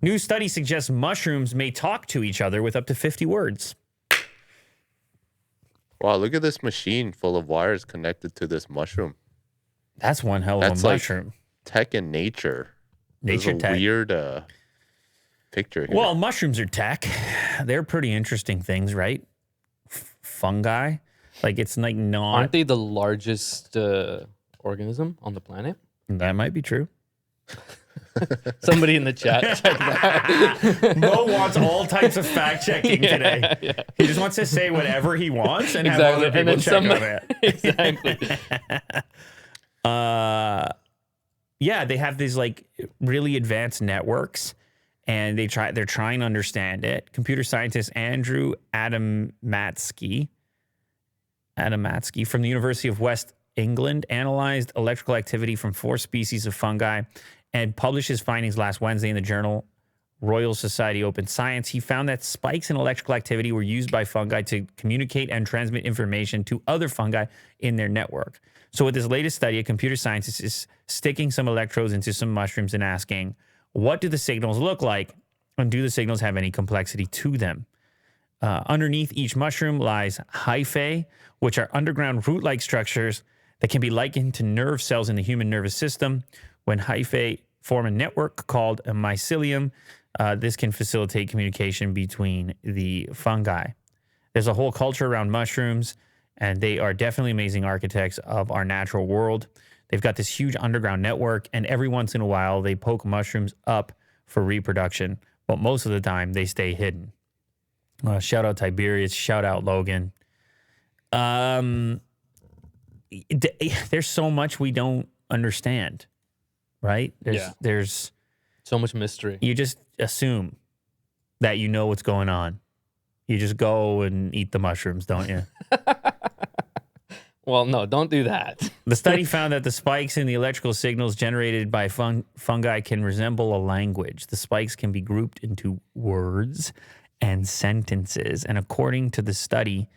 New study suggests mushrooms may talk to each other with up to 50 words. Wow, look at this machine full of wires connected to this mushroom. That's one hell of That's a like mushroom. tech and nature. Nature There's a tech. weird picture here. Well, mushrooms are tech. They're pretty interesting things, right? Fungi. Like, it's like not... Aren't they the largest organism on the planet? That might be true. Somebody in the chat check that. Mo wants all types of fact checking today. Yeah. He just wants to say whatever he wants and Exactly. have other people check on it. Exactly. Yeah, they have these like really advanced networks, and they're trying to understand it. Computer scientist Andrew Adamatsky from the University of West England analyzed electrical activity from 4 species of fungi and published his findings last Wednesday in the journal Royal Society Open Science. He found that spikes in electrical activity were used by fungi to communicate and transmit information to other fungi in their network. So with this latest study, a computer scientist is sticking some electrodes into some mushrooms and asking, what do the signals look like? And do the signals have any complexity to them? Underneath each mushroom lies hyphae, which are underground root-like structures that can be likened to nerve cells in the human nervous system. When hyphae form a network called a mycelium, this can facilitate communication between the fungi. There's a whole culture around mushrooms, and they are definitely amazing architects of our natural world. They've got this huge underground network, and every once in a while, they poke mushrooms up for reproduction, but most of the time, they stay hidden. Shout out Tiberius, shout out Logan. There's so much we don't understand, right? There's so much mystery. You just assume that you know what's going on. You just go and eat the mushrooms, don't you? Well, no, don't do that. The study found that the spikes in the electrical signals generated by fungi can resemble a language. The spikes can be grouped into words and sentences. And according to the study,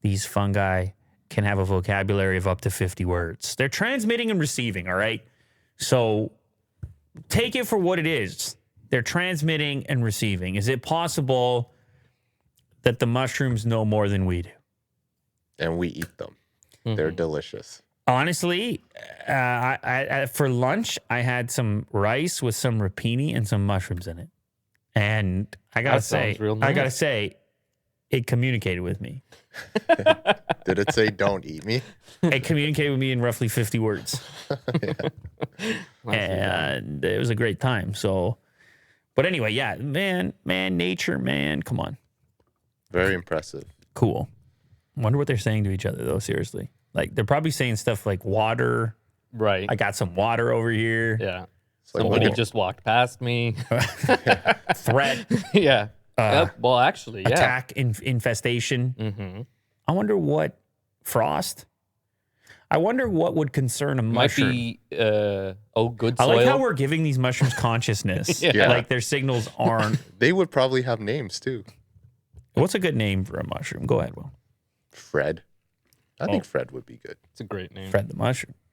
these fungi can have a vocabulary of up to 50 words. They're transmitting and receiving, all right? So take it for what it is. They're transmitting and receiving. Is it possible that the mushrooms know more than we do? And we eat them. They're delicious. Honestly, I for lunch, I had some rice with some rapini and some mushrooms in it. And I gotta say, it communicated with me. Did it say don't eat me? It communicated with me in roughly 50 words. And it was a great time. So, but anyway, yeah, man, nature, man, come on. Very impressive. Cool. Wonder what they're saying to each other, though, seriously. Like, they're probably saying stuff like water. Right. I got some water over here. Yeah. Like, somebody just walked past me. Threat. Yeah. Well, actually, yeah. Attack, infestation. Mm-hmm. I wonder what frost. I wonder what would concern a mushroom. Might be, good I soil. like how we're giving these mushrooms consciousness. Yeah. Like their signals aren't. They would probably have names too. What's a good name for a mushroom? Go ahead, Will. Fred. I think Fred would be good. It's a great name. Fred the mushroom.